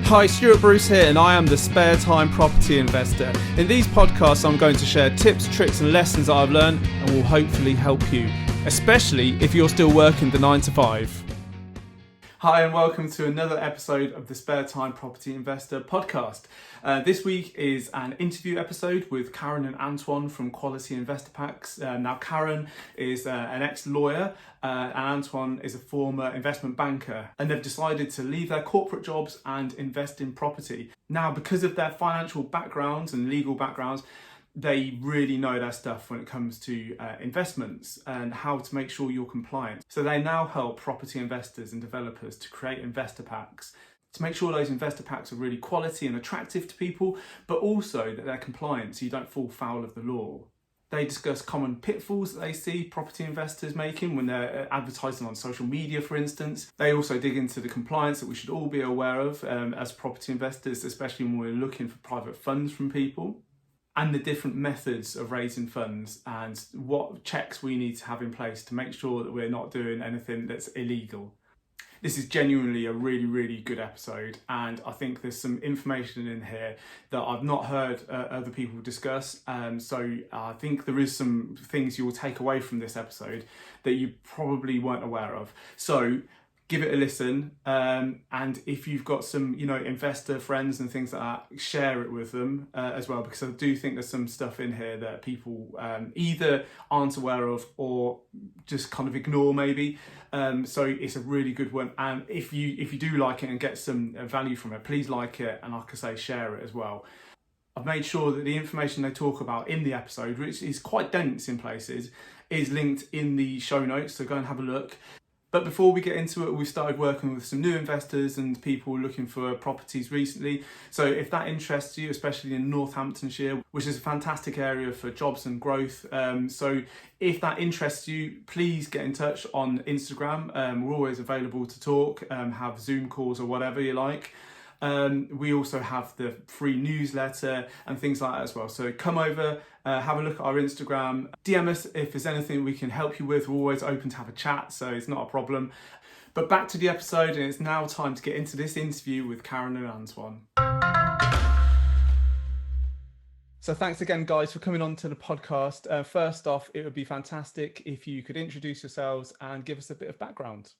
Hi, Stuart Bruce here, and I am the Spare Time Property Investor. In these podcasts, I'm going to share tips, tricks and lessons that I've learned and will hopefully help you, especially if you're still working the 9 to 5. Hi and welcome to another episode of the Spare Time Property Investor podcast. This week is an interview episode with Caryn and Antoine from Quality Investor Packs. Now Caryn is an ex-lawyer and Antoine is a former investment banker, and they've decided to leave their corporate jobs and invest in property. Now, because of their financial backgrounds and legal backgrounds, they really know their stuff when it comes to investments and how to make sure you're compliant. So they now help property investors and developers to create investor packs, to make sure those investor packs are really quality and attractive to people, but also that they're compliant so you don't fall foul of the law. They discuss common pitfalls that they see property investors making when they're advertising on social media, for instance. They also dig into the compliance that we should all be aware of as property investors, especially when we're looking for private funds from people, and the different methods of raising funds and what checks we need to have in place to make sure that we're not doing anything that's illegal. This is genuinely a really, really good episode, and I think there's some information in here that I've not heard other people discuss. So I think there is some things you will take away from this episode that you probably weren't aware of. So give it a listen, and if you've got some, investor friends and things like that, share it with them as well, because I do think there's some stuff in here that people either aren't aware of or just kind of ignore maybe. So it's a really good one, and if you do like it and get some value from it, please like it, and like I say, share it as well. I've made sure that the information they talk about in the episode, which is quite dense in places, is linked in the show notes, so go and have a look. But before we get into it, we've started working with some new investors and people looking for properties recently. So if that interests you, especially in Northamptonshire, which is a fantastic area for jobs and growth. So if that interests you, please get in touch on Instagram. We're always available to talk, have Zoom calls or whatever you like. We also have the free newsletter and things like that as well. So come over, have a look at our Instagram, DM us if there's anything we can help you with. We're always open to have a chat, so it's not a problem. But back to the episode, and it's now time to get into this interview with Caryn and Antoine. So thanks again, guys, for coming on to the podcast. First off, it would be fantastic if you could introduce yourselves and give us a bit of background.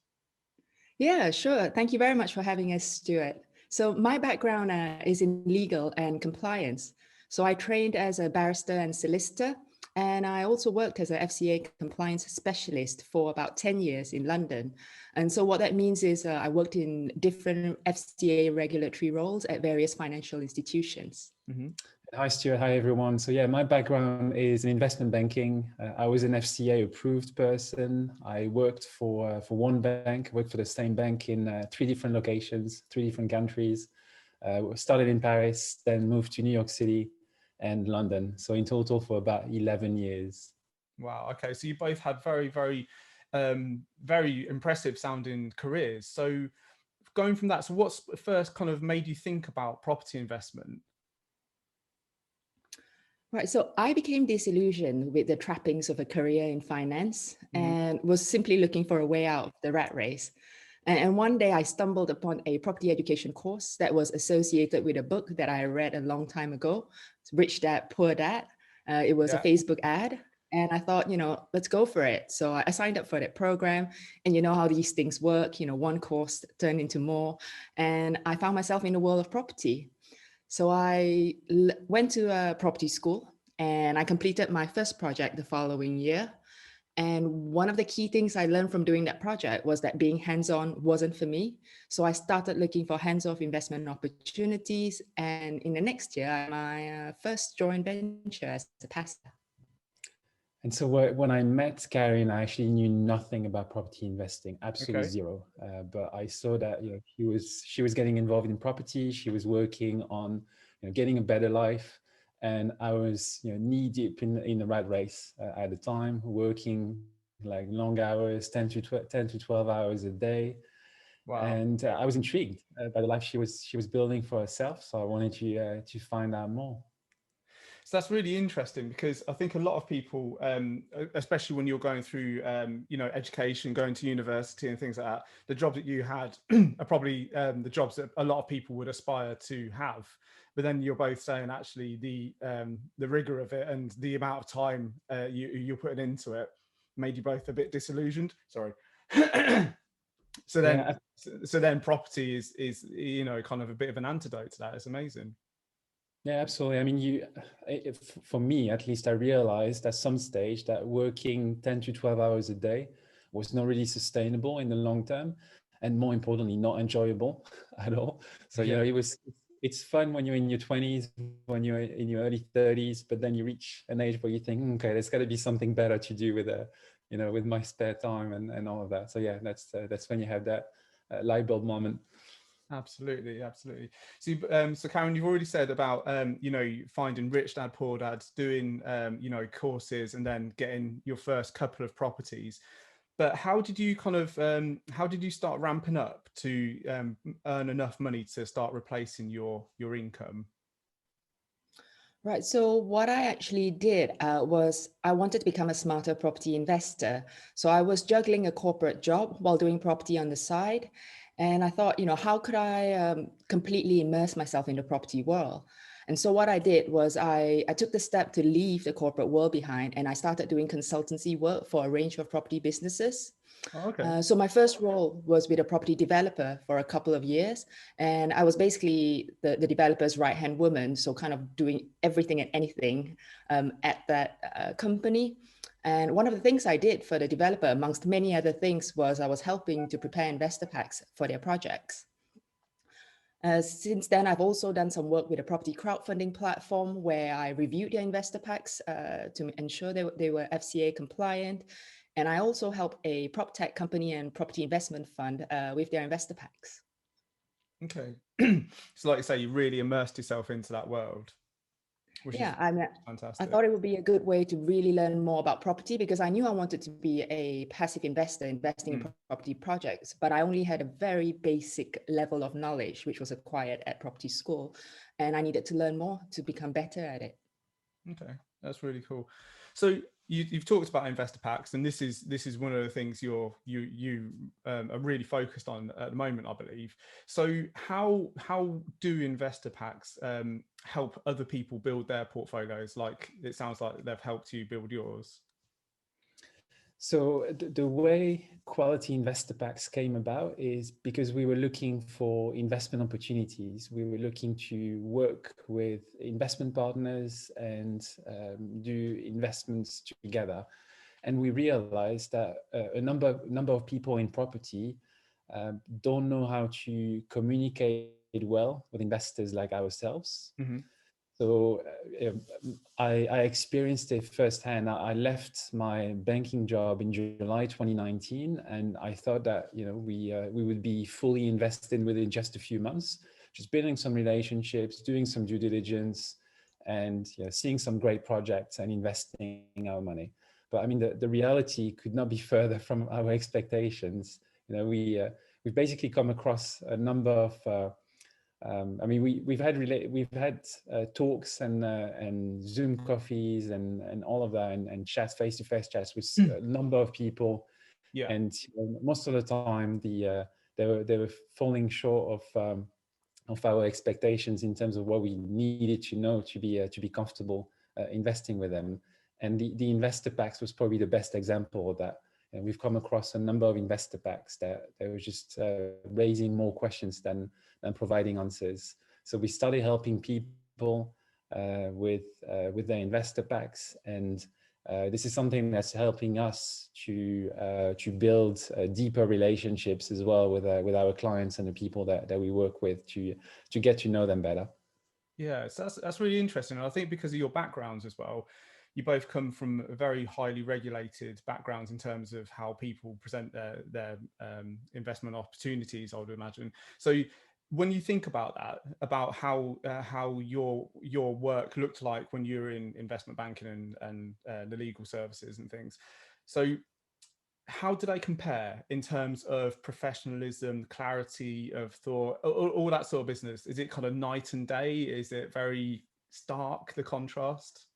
Yeah, sure. Thank you very much for having us, Stuart. So my background is in legal and compliance. So I trained as a barrister and solicitor, and I also worked as a FCA compliance specialist for about 10 years in London. And so what that means is I worked in different FCA regulatory roles at various financial institutions. Mm-hmm. Hi, Stuart. Hi, everyone. So yeah, my background is in investment banking. I was an FCA approved person. I worked for one bank, worked for the same bank in 3 different locations, 3 different countries. Started in Paris, then moved to New York City and London. So in total for about 11 years. Wow. Okay. So you both had very, very, very impressive sounding careers. So going from that, so what's first kind of made you think about property investment? Right, so I became disillusioned with the trappings of a career in finance and was simply looking for a way out of the rat race. And one day I stumbled upon a property education course that was associated with a book that I read a long time ago, Rich Dad, Poor Dad. It was a Facebook ad. And I thought, let's go for it. So I signed up for that program, and you know how these things work, one course turned into more. And I found myself in the world of property. So I went to a property school and I completed my first project the following year. And one of the key things I learned from doing that project was that being hands-on wasn't for me. So I started looking for hands-off investment opportunities. And in the next year, my first joint venture as a pastor. And so when I met Caryn, I actually knew nothing about property investing, absolutely zero. But I saw that she was getting involved in property. She was working on getting a better life, and I was knee deep in the rat race at the time, working like long hours, 10 to 12 hours a day. Wow. And I was intrigued by the life she was building for herself. So I wanted to find out more. So that's really interesting, because I think a lot of people, especially when you're going through, education, going to university and things like that, the jobs that you had are probably the jobs that a lot of people would aspire to have. But then you're both saying actually the rigor of it and the amount of time you're putting into it made you both a bit disillusioned. Sorry. So then, Yeah, so then property is kind of a bit of an antidote to that. It's amazing. yeah, absolutely. I mean, for me, at least, I realized at some stage that working 10 to 12 hours a day was not really sustainable in the long term, and more importantly, not enjoyable at all. So, Yeah. it's fun when you're in your 20s, when you're in your early 30s, but then you reach an age where you think, okay, there's got to be something better to do with with my spare time and all of that. So yeah, that's when you have that light bulb moment. Absolutely, absolutely. So Caryn, you've already said about finding Rich Dad Poor Dad, doing courses, and then getting your first couple of properties. But how did you start ramping up to earn enough money to start replacing your income? Right. So what I actually did was I wanted to become a smarter property investor. So I was juggling a corporate job while doing property on the side. And I thought, how could I completely immerse myself in the property world? And so what I did was I took the step to leave the corporate world behind, and I started doing consultancy work for a range of property businesses. Oh, okay. So my first role was with a property developer for a couple of years. And I was basically the developer's right-hand woman, so kind of doing everything and anything at that company. And one of the things I did for the developer, amongst many other things, was I was helping to prepare investor packs for their projects. Since then, I've also done some work with a property crowdfunding platform where I reviewed their investor packs to ensure they were FCA compliant. And I also help a prop tech company and property investment fund with their investor packs. Okay. So like you say, you really immersed yourself into that world, which is fantastic. I thought it would be a good way to really learn more about property, because I knew I wanted to be a passive investor investing in property projects, but I only had a very basic level of knowledge, which was acquired at property school. And I needed to learn more to become better at it. Okay, that's really cool. So you've talked about investor packs, and this is one of the things you are really focused on at the moment, I believe. So how do investor packs help other people build their portfolios? Like it sounds like they've helped you build yours. So the way quality investor packs came about is because we were looking for investment opportunities. We were looking to work with investment partners and do investments together. And we realized that a number of people in property don't know how to communicate well with investors like ourselves. Mm-hmm. So I experienced it firsthand. I left my banking job in July 2019, and I thought that we would be fully invested within just a few months, just building some relationships, doing some due diligence, and seeing some great projects and investing our money. But I mean, the reality could not be further from our expectations. We've basically come across a number of I mean, we've had talks and Zoom coffees and all of that and chats, face-to-face chats with a number of people. Yeah. And most of the time, they were falling short of our expectations in terms of what we needed to know to be comfortable investing with them. And the investor packs was probably the best example of that. And we've come across a number of investor packs that were just raising more questions than providing answers. So we started helping people with their investor packs, and this is something that's helping us to build deeper relationships as well with our clients and the people that we work with to get to know them better. Yeah, so that's really interesting. And I think because of your backgrounds as well, you both come from very highly regulated backgrounds in terms of how people present their investment opportunities, I would imagine. So when you think about that, about how your work looked like when you were in investment banking and the legal services and things, so how do they compare in terms of professionalism, clarity of thought, all that sort of business? Is it kind of night and day? Is it very stark, the contrast?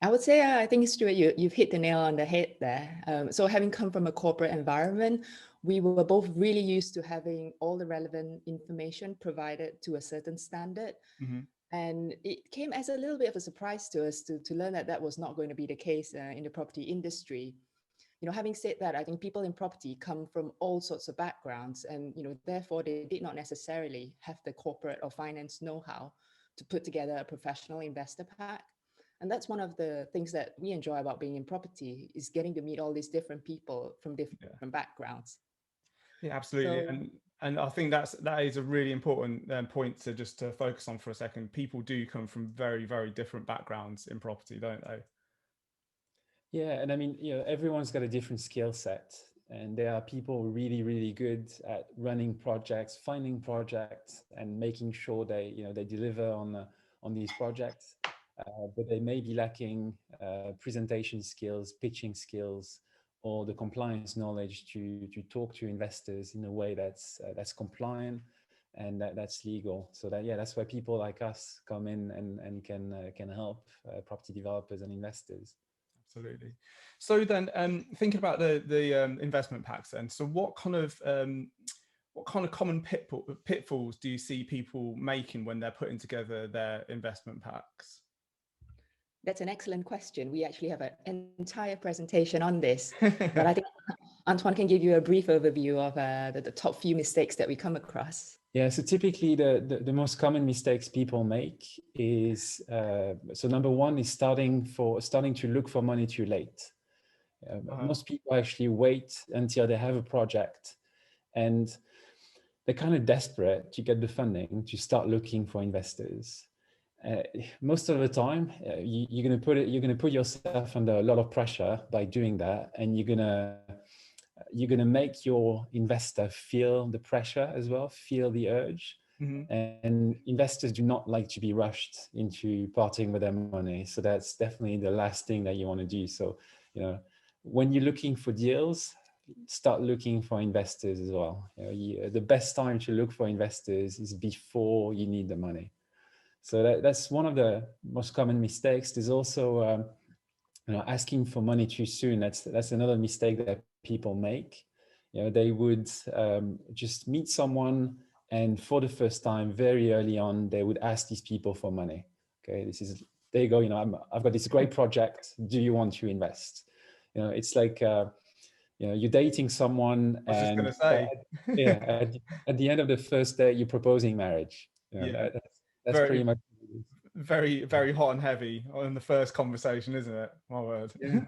I would say, I think, Stuart, you've hit the nail on the head there. So having come from a corporate environment, we were both really used to having all the relevant information provided to a certain standard. Mm-hmm. And it came as a little bit of a surprise to us to learn that that was not going to be the case in the property industry. You know, having said that, I think people in property come from all sorts of backgrounds, and, you know, therefore they did not necessarily have the corporate or finance know-how to put together a professional investor pack. And that's one of the things that we enjoy about being in property, is getting to meet all these different people from different backgrounds. Yeah, absolutely. So, And I think that is a really important point to just to focus on for a second. People do come from very, very different backgrounds in property, don't they? Yeah, and I mean, everyone's got a different skill set, and there are people really, really good at running projects, finding projects, and making sure they deliver on these projects. But they may be lacking presentation skills, pitching skills, or the compliance knowledge to talk to investors in a way that's compliant and that's legal. So that's where people like us come in and can help property developers and investors. Absolutely. So then, thinking about the investment packs, then, so what kind of common pitfalls do you see people making when they're putting together their investment packs? that's an excellent question. We actually have an entire presentation on this, but I think Antoine can give you a brief overview of the top few mistakes that we come across. Yeah, so typically the most common mistakes people make is, so number one is starting to look for money too late. Most people actually wait until they have a project and they're kind of desperate to get the funding to start looking for investors. Most of the time, you're going to put yourself under a lot of pressure by doing that, and you're going to make your investor feel the pressure as well, feel the urge. Mm-hmm. And investors do not like to be rushed into parting with their money. So that's definitely the last thing that you want to do. So, when you're looking for deals, start looking for investors as well. The best time to look for investors is before you need the money. So that's one of the most common mistakes. There's also asking for money too soon. That's another mistake that people make. They would just meet someone, and for the first time, very early on, they would ask these people for money. Okay, there you go. I've got this great project. Do you want to invest? It's like you're dating someone, I was just and going to say, at the end of the first day, you're proposing marriage. That's very, pretty much very, very hot and heavy on the first conversation, isn't it? My word. Yeah.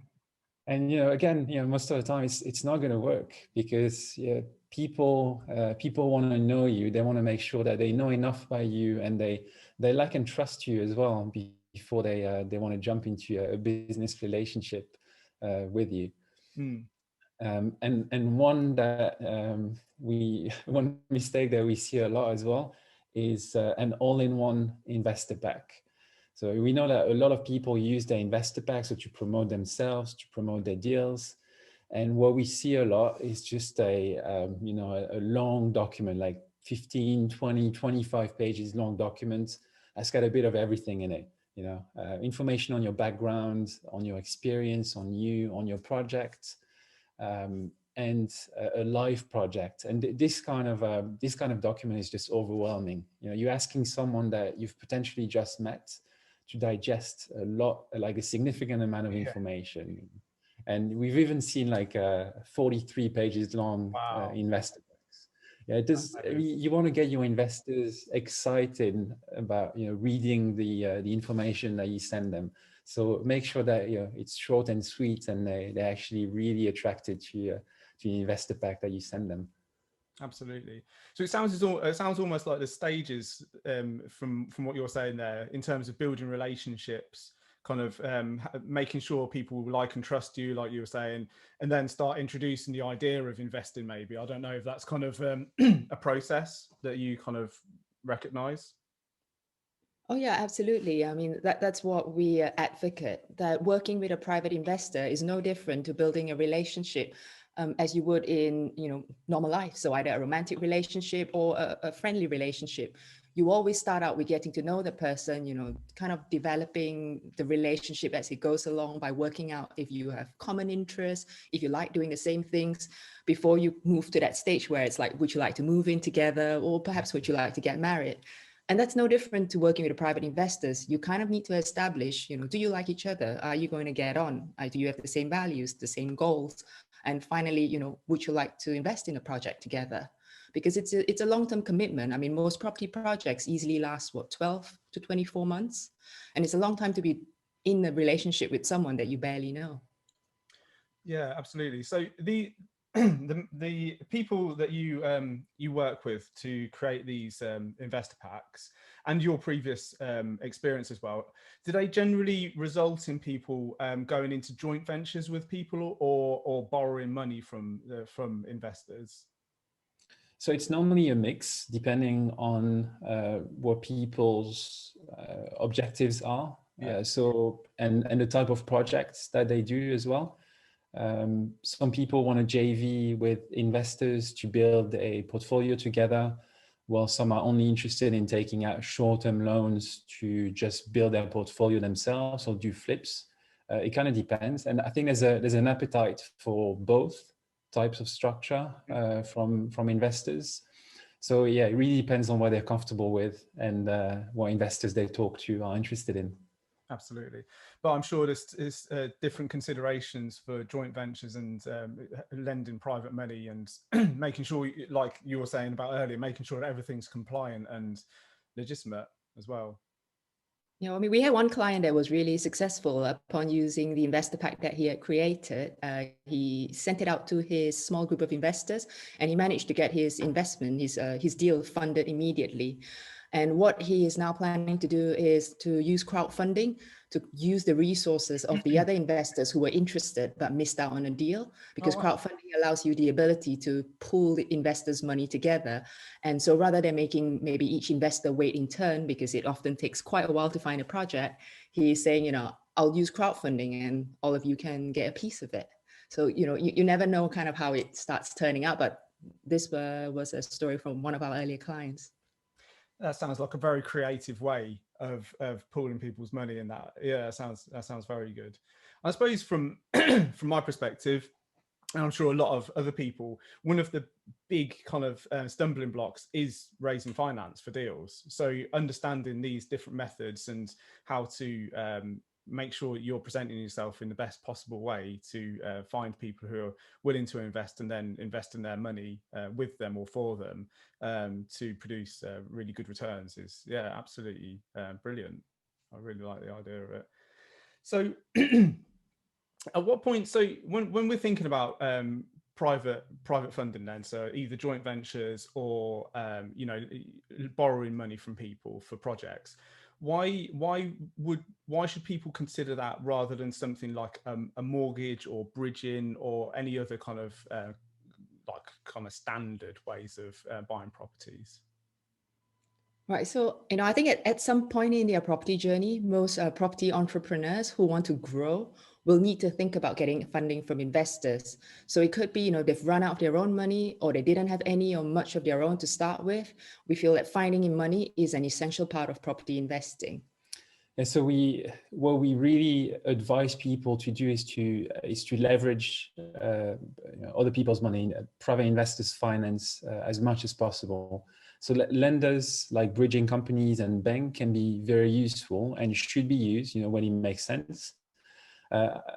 And again, most of the time it's not going to work, because people want to know you. They want to make sure that they know enough by you, and they like and trust you as well before they want to jump into a business relationship with you. Mm. And one mistake that we see a lot as well is an all-in-one investor pack. So we know that a lot of people use their investor packs to promote themselves, to promote their deals. And what we see a lot is just a long document, like 15, 20, 25 pages long document that's got a bit of everything in it. Information on your background, on your experience, on you, on your project, and a live project. And this kind of document is just overwhelming. You're asking someone that you've potentially just met to digest a significant amount of information. And we've even seen 43 pages long investor packs. You want to get your investors excited about reading the information that you send them. So make sure that it's short and sweet, and they're actually really attracted to the investor pack that you send them. Absolutely. So it sounds almost like the stages from what you're saying there, in terms of building relationships, kind of making sure people like and trust you, like you were saying, and then start introducing the idea of investing. Maybe, I don't know if that's kind of a process that you kind of recognize. Oh yeah, absolutely. I mean, that's what we advocate, that working with a private investor is no different to building a relationship as you would in normal life. So either a romantic relationship or a friendly relationship. you always start out with getting to know the person, kind of developing the relationship as it goes along by working out if you have common interests, if you like doing the same things, before you move to that stage where it's like, would you like to move in together, or perhaps would you like to get married? And that's no different to working with the private investors. You kind of need to establish, do you like each other? Are you going to get on? Do you have the same values, the same goals? And finally, would you like to invest in a project together? Because it's a long-term commitment. I mean, most property projects easily last, 12 to 24 months. And it's a long time to be in a relationship with someone that you barely know. Yeah, absolutely. So the people that you work with to create these investor packs, and your previous experience as well, do they generally result in people going into joint ventures with people, or borrowing money from investors? So it's normally a mix, depending on what people's objectives are. Yeah. And the type of projects that they do as well. Some people want a JV with investors to build a portfolio together, while some are only interested in taking out short-term loans to just build their portfolio themselves or do flips. It kind of depends. And I think there's an appetite for both types of structure from investors. So yeah, it really depends on what they're comfortable with and what investors they talk to are interested in. Absolutely. But I'm sure there's different considerations for joint ventures and lending private money, and making sure, like you were saying about earlier, making sure that everything's compliant and legitimate as well. I mean, we had one client that was really successful upon using the investor pack that he had created. He sent it out to his small group of investors, and he managed to get his investment, his deal funded immediately. And what he is now planning to do is to use crowdfunding to use the resources of the other investors who were interested but missed out on a deal, because crowdfunding allows you the ability to pool the investors' money together. And so rather than making maybe each investor wait in turn, because it often takes quite a while to find a project, he's saying, I'll use crowdfunding and all of you can get a piece of it. So, you never know kind of how it starts turning out, but this was a story from one of our earlier clients. That sounds like a very creative way of pooling people's money in that. Yeah, that sounds very good. I suppose from from my perspective, and I'm sure a lot of other people, one of the big kind of stumbling blocks is raising finance for deals. So understanding these different methods and how to make sure you're presenting yourself in the best possible way to find people who are willing to invest, and then invest in their money with them or for them to produce really good returns is, yeah, absolutely brilliant. I really like the idea of it. So at what point, so when we're thinking about private funding then, so either joint ventures or borrowing money from people for projects, why should people consider that rather than something like a mortgage or bridging or any other kind of standard ways of buying properties? Right. So, I think at some point in their property journey, most property entrepreneurs who want to grow will need to think about getting funding from investors. So it could be, they've run out of their own money, or they didn't have any or much of their own to start with. We feel that finding money is an essential part of property investing. And so what we really advise people to do is to leverage other people's money, private investors' finance as much as possible. So lenders like bridging companies and bank can be very useful and should be used, when it makes sense.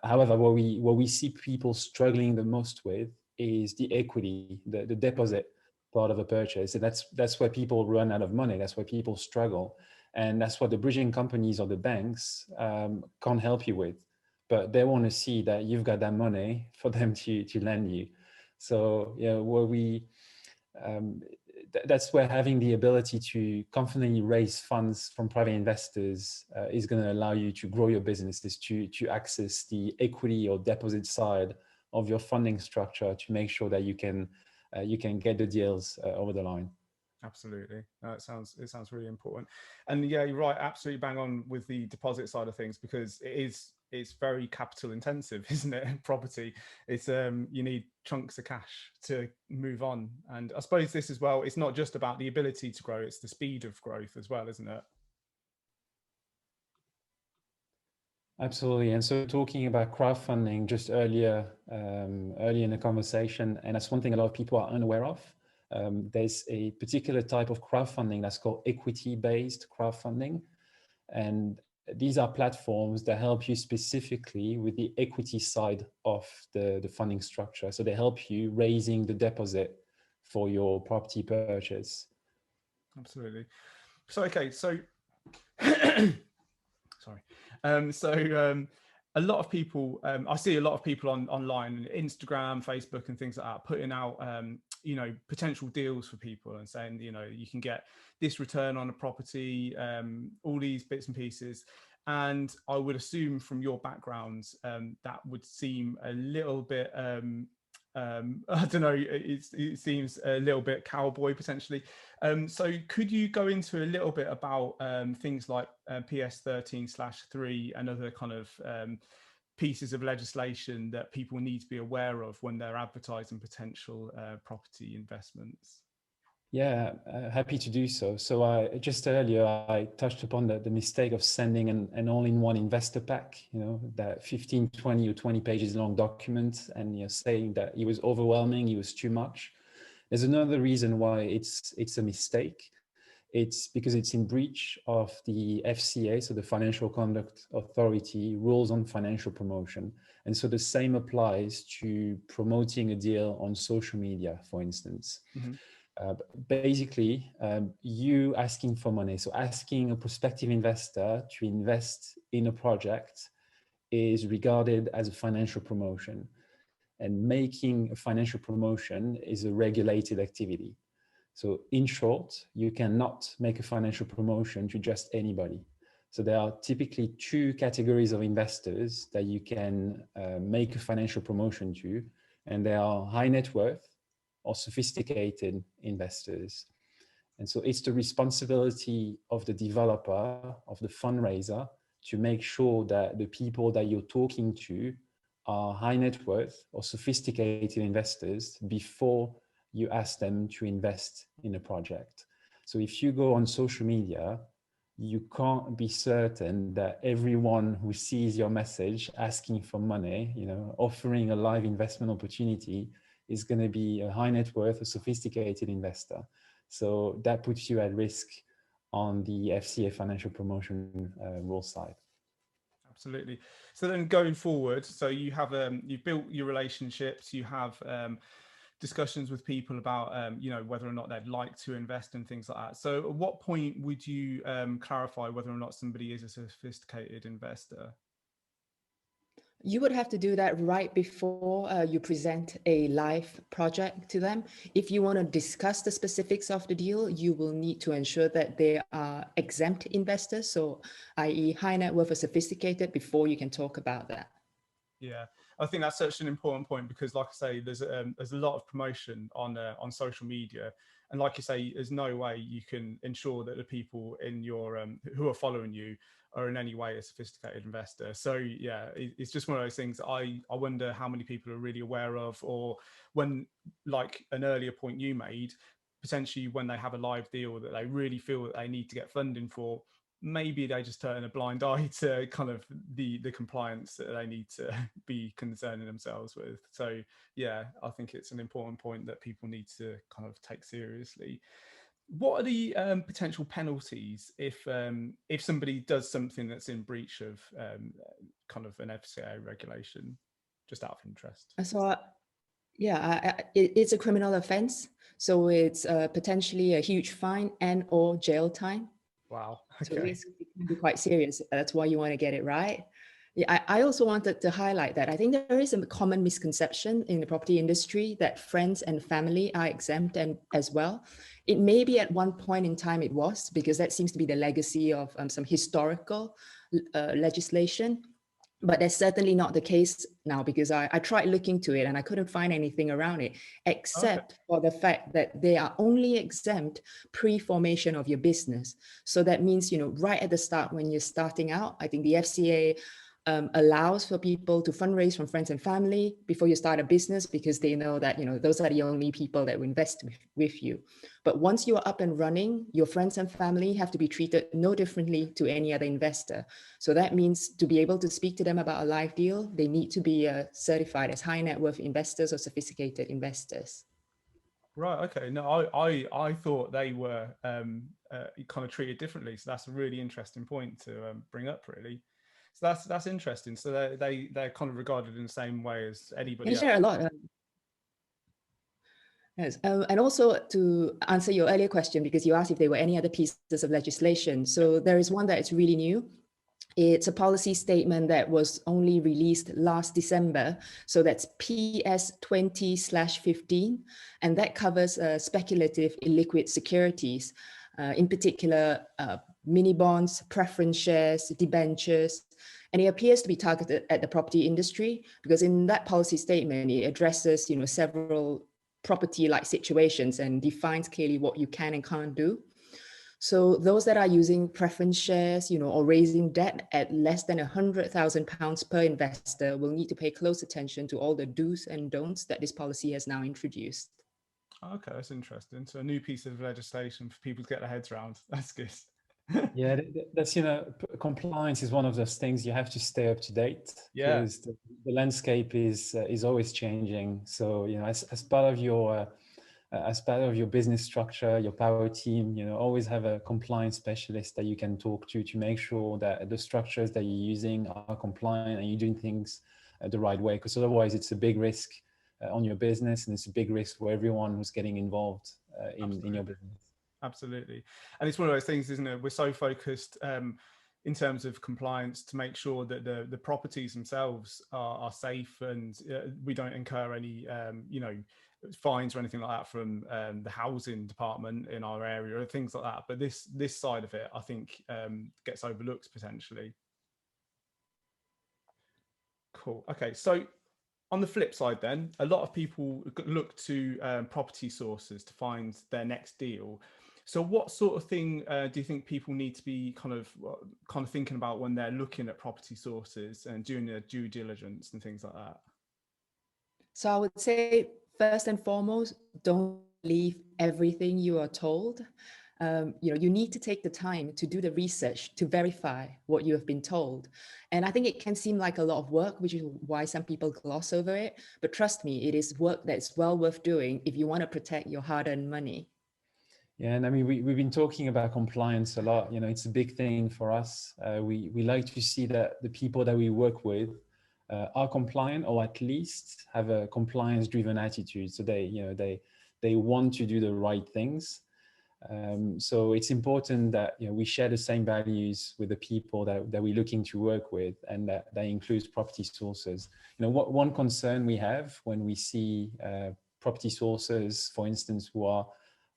However, what we see people struggling the most with is the equity, the deposit part of a purchase. And that's where people run out of money. That's where people struggle. And that's what the bridging companies or the banks can't help you with. But they want to see that you've got that money for them to lend you. So that's where having the ability to confidently raise funds from private investors is going to allow you to grow your business, is to access the equity or deposit side of your funding structure to make sure that you can get the deals over the line. Absolutely. It sounds really important. And yeah, you're right, absolutely bang on with the deposit side of things, because it is it's very capital intensive, isn't it? Property, it's you need chunks of cash to move on. And I suppose this as well, it's not just about the ability to grow, it's the speed of growth as well, isn't it? Absolutely. And so talking about crowdfunding just earlier in the conversation, and that's one thing a lot of people are unaware of. There's a particular type of crowdfunding that's called equity-based crowdfunding. And these are platforms that help you specifically with the equity side of the funding structure. So they help you raising the deposit for your property purchase. Absolutely. So, okay, so sorry. A lot of people, I see a lot of people online, Instagram, Facebook, and things like that, putting out, you know, potential deals for people and saying, you know, you can get this return on a property, all these bits and pieces. And I would assume from your backgrounds, that would seem a little bit, I don't know, it seems a little bit cowboy potentially. So could you go into a little bit about things like PS 13/3 and other kind of pieces of legislation that people need to be aware of when they're advertising potential property investments? Yeah, happy to do so. So just earlier, I touched upon the mistake of sending an all-in-one investor pack, you know, that 15, 20 or 20 pages long document, and you know, saying that it was overwhelming, it was too much. There's another reason why it's a mistake. It's because it's in breach of the FCA, so the Financial Conduct Authority rules on financial promotion. And so the same applies to promoting a deal on social media, for instance. Mm-hmm. Basically, you asking for money, so asking a prospective investor to invest in a project is regarded as a financial promotion. And making a financial promotion is a regulated activity. So in short, you cannot make a financial promotion to just anybody. So there are typically two categories of investors that you can make a financial promotion to, and they are high net worth or sophisticated investors. And so it's the responsibility of the developer, of the fundraiser, to make sure that the people that you're talking to are high net worth or sophisticated investors before you ask them to invest in a project. So if you go on social media, you can't be certain that everyone who sees your message asking for money, you know, offering a live investment opportunity is going to be a high net worth or sophisticated investor. So that puts you at risk on the FCA financial promotion rule side. Absolutely. So then going forward, so you have you've built your relationships, you have discussions with people about you know, whether or not they'd like to invest and things like that. So at what point would you clarify whether or not somebody is a sophisticated investor? You would have to do that right before you present a live project to them. If you want to discuss the specifics of the deal, you will need to ensure that they are exempt investors, so i.e. high net worth or sophisticated, before you can talk about that. Yeah, I think that's such an important point, because like I say, there's a lot of promotion on social media, and like you say, there's no way you can ensure that the people in your who are following you are in any way a sophisticated investor. So yeah, it's just one of those things I wonder how many people are really aware of, or when, like an earlier point you made, potentially when they have a live deal that they really feel that they need to get funding for, maybe they just turn a blind eye to kind of the compliance that they need to be concerning themselves with. So yeah, I think it's an important point that people need to kind of take seriously. What are the potential penalties if somebody does something that's in breach of kind of an FCA regulation, just out of interest? So yeah, it's a criminal offense. So it's potentially a huge fine and or jail time. Wow. So Okay. it can be quite serious. That's why you want to get it right. Yeah, I also wanted to highlight that I think there is a common misconception in the property industry that friends and family are exempt and as well. It may be at one point in time it was, because that seems to be the legacy of some historical legislation. But that's certainly not the case now, because I tried looking to it and I couldn't find anything around it, except for the fact that they are only exempt pre-formation of your business. So that means, you know, right at the start when you're starting out, I think the FCA allows for people to fundraise from friends and family before you start a business, because they know that, those are the only people that will invest with you. But once you are up and running, your friends and family have to be treated no differently to any other investor. So that means to be able to speak to them about a live deal, they need to be certified as high net worth investors or sophisticated investors. Right. Okay. No, I thought they were kind of treated differently. So that's a really interesting point to bring up, really. So that's interesting. So they're kind of regarded in the same way as anybody else. Share a lot. Yes. And also to answer your earlier question, because you asked if there were any other pieces of legislation. So there is one that is really new. It's a policy statement that was only released last December. So that's PS 20/15. And that covers speculative illiquid securities, in particular, mini bonds, preference shares, debentures. And it appears to be targeted at the property industry, because in that policy statement, it addresses, several property-like situations and defines clearly what you can and can't do. So those that are using preference shares, or raising debt at less than £100,000 per investor will need to pay close attention to all the do's and don'ts that this policy has now introduced. Okay, that's interesting. So a new piece of legislation for people to get their heads around. That's good. Yeah, that's, compliance is one of those things you have to stay up to date, because the landscape is always changing. So, as part of your business structure, your power team, always have a compliance specialist that you can talk to make sure that the structures that you're using are compliant and you're doing things the right way. Because otherwise it's a big risk on your business, and it's a big risk for everyone who's getting involved in your business. Absolutely. And it's one of those things, isn't it? We're so focused in terms of compliance to make sure that the properties themselves are safe, and we don't incur any, fines or anything like that from the housing department in our area or things like that. But this side of it, I think, gets overlooked potentially. Cool. Okay. So on the flip side then, a lot of people look to property sources to find their next deal. So what sort of thing do you think people need to be kind of thinking about when they're looking at property sources and doing their due diligence and things like that? So I would say, first and foremost, don't believe everything you are told. You need to take the time to do the research to verify what you have been told. And I think it can seem like a lot of work, which is why some people gloss over it. But trust me, it is work that's well worth doing if you want to protect your hard-earned money. Yeah, and I mean, we've been talking about compliance a lot. It's a big thing for us. We like to see that the people that we work with are compliant, or at least have a compliance-driven attitude. So they want to do the right things. So it's important that we share the same values with the people that we're looking to work with, and that includes property sources. One concern we have when we see property sources, for instance, who are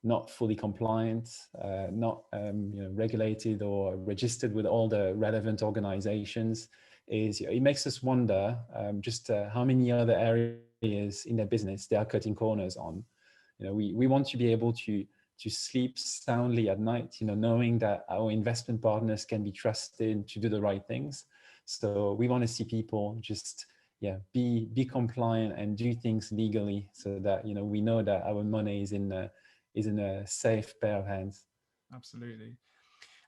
not fully compliant, not regulated or registered with all the relevant organizations, is it makes us wonder just how many other areas in their business they are cutting corners on. We want to be able to sleep soundly at night, knowing that our investment partners can be trusted to do the right things. So we want to see people just be compliant and do things legally, so that we know that our money is in a safe pair of hands. Absolutely.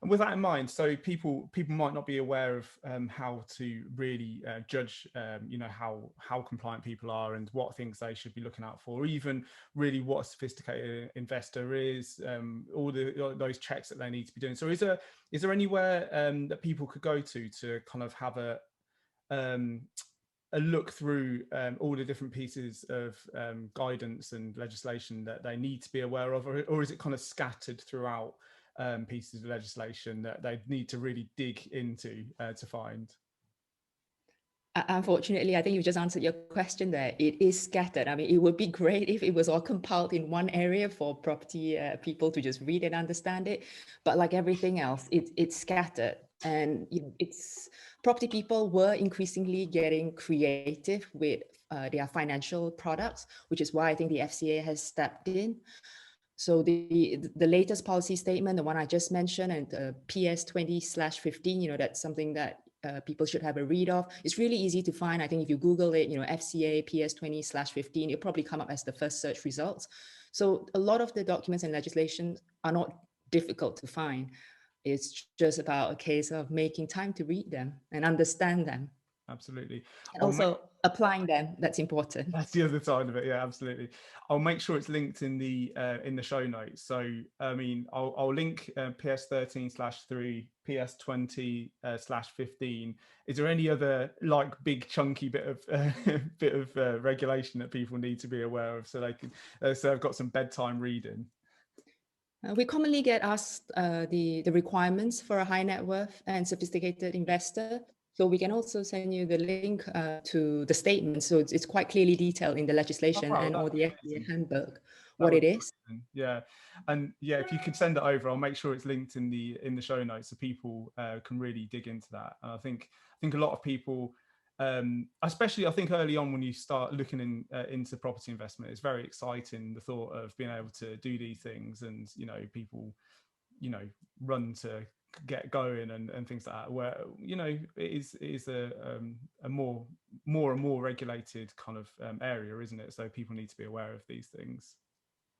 And with that in mind, so people might not be aware of how to really judge, how compliant people are and what things they should be looking out for, or even really what a sophisticated investor is, all those checks that they need to be doing. So is there anywhere that people could go to kind of have a look through all the different pieces of guidance and legislation that they need to be aware of, or is it kind of scattered throughout pieces of legislation that they need to really dig into to find? Unfortunately, I think you just answered your question there. It is scattered. I mean, it would be great if it was all compiled in one area for property people to just read and understand it. But like everything else, it's scattered. And property people were increasingly getting creative with their financial products, which is why I think the FCA has stepped in. So the latest policy statement, the one I just mentioned, and PS 20/15, that's something that people should have a read of. It's really easy to find. I think if you Google it, FCA PS20/15, it'll probably come up as the first search results. So a lot of the documents and legislation are not difficult to find. It's just about a case of making time to read them and understand them. Absolutely. And also applying them, that's important. That's the other side of it. Yeah, absolutely. I'll make sure it's linked in the show notes. So, I mean, I'll link PS13/3, PS20/15. Is there any other like big chunky bit of regulation that people need to be aware of so they can so I've got some bedtime reading? We commonly get asked the requirements for a high net worth and sophisticated investor. So we can also send you the link to the statement. So it's quite clearly detailed in the legislation or the FCA handbook what it is. Yeah, and yeah, if you could send it over, I'll make sure it's linked in the show notes so people can really dig into that. And I think a lot of people, especially I think early on when you start looking into property investment, it's very exciting, the thought of being able to do these things, and people run to get going and things like that, where it is a more and more regulated kind of area, isn't it? So people need to be aware of these things.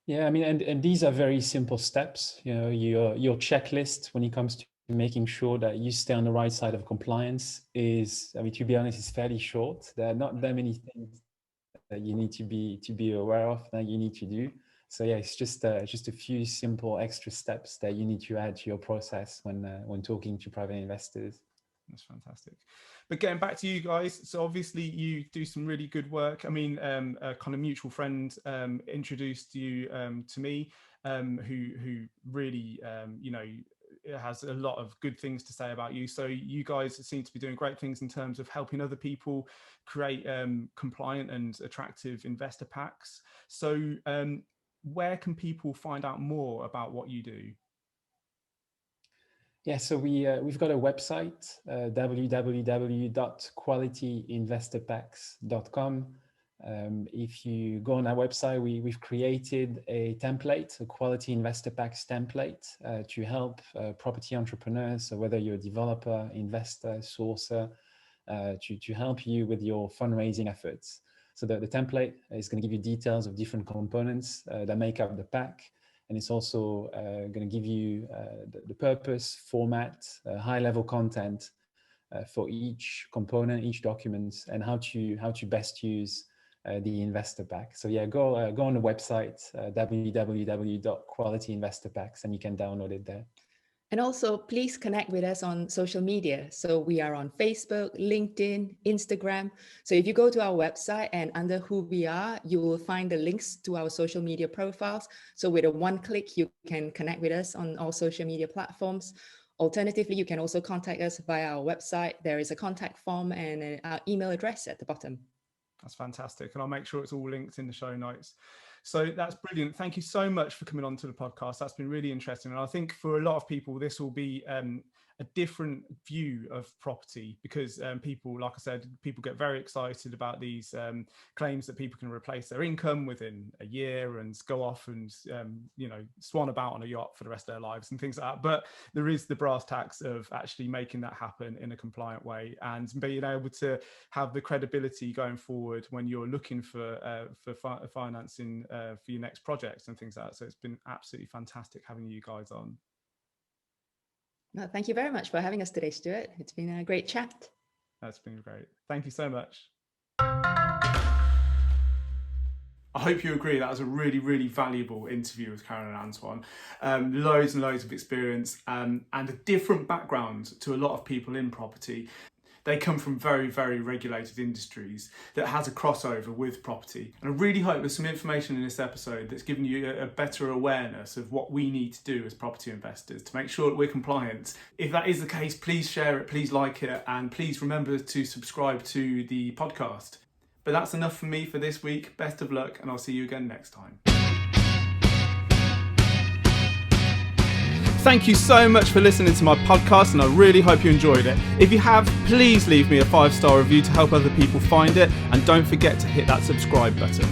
Yeah, I mean, and these are very simple steps. Your checklist when it comes to making sure that you stay on the right side of compliance is, I mean, to be honest, is fairly short. There are not that many things that you need to be aware of that you need to do. So yeah, it's just a few simple extra steps that you need to add to your process when talking to private investors. That's fantastic. But getting back to you guys, so obviously you do some really good work. I mean, a kind of mutual friend introduced you to me, who really has a lot of good things to say about you. So you guys seem to be doing great things in terms of helping other people create compliant and attractive investor packs. So where can people find out more about what you do? Yeah, so we've got a website, www.qualityinvestorpacks.com. If you go on our website, we've created a template, a Quality Investor Packs template to help property entrepreneurs, so whether you're a developer, investor, sourcer, to help you with your fundraising efforts. So the template is going to give you details of different components that make up the pack. And it's also going to give you the purpose, format, high-level content for each component, each document, and how to best use the investor pack. So yeah, go on the website, www.qualityinvestorpacks, and you can download it there. And also, please connect with us on social media. So we are on Facebook, LinkedIn, Instagram. So if you go to our website and under who we are, you will find the links to our social media profiles. So with a one click, you can connect with us on all social media platforms. Alternatively, you can also contact us via our website. There is a contact form and our email address at the bottom. That's fantastic. And I'll make sure it's all linked in the show notes. So that's brilliant. Thank you so much for coming on to the podcast. That's been really interesting. And I think for a lot of people, this will be a different view of property, because people, like I said, people get very excited about these claims that people can replace their income within a year and go off and swan about on a yacht for the rest of their lives and things like that. But there is the brass tacks of actually making that happen in a compliant way and being able to have the credibility going forward when you're looking for financing for your next projects and things like that. So it's been absolutely fantastic having you guys on. No, thank you very much for having us today, Stuart. It's been a great chat. That's been great. Thank you so much. I hope you agree that was a really, really valuable interview with Caryn and Antoine. Loads and loads of experience and a different background to a lot of people in property. They come from very, very regulated industries that has a crossover with property. And I really hope there's some information in this episode that's given you a better awareness of what we need to do as property investors to make sure that we're compliant. If that is the case, please share it, please like it, and please remember to subscribe to the podcast. But that's enough for me for this week. Best of luck, and I'll see you again next time. Thank you so much for listening to my podcast, and I really hope you enjoyed it. If you have, please leave me a 5-star review to help other people find it, and don't forget to hit that subscribe button.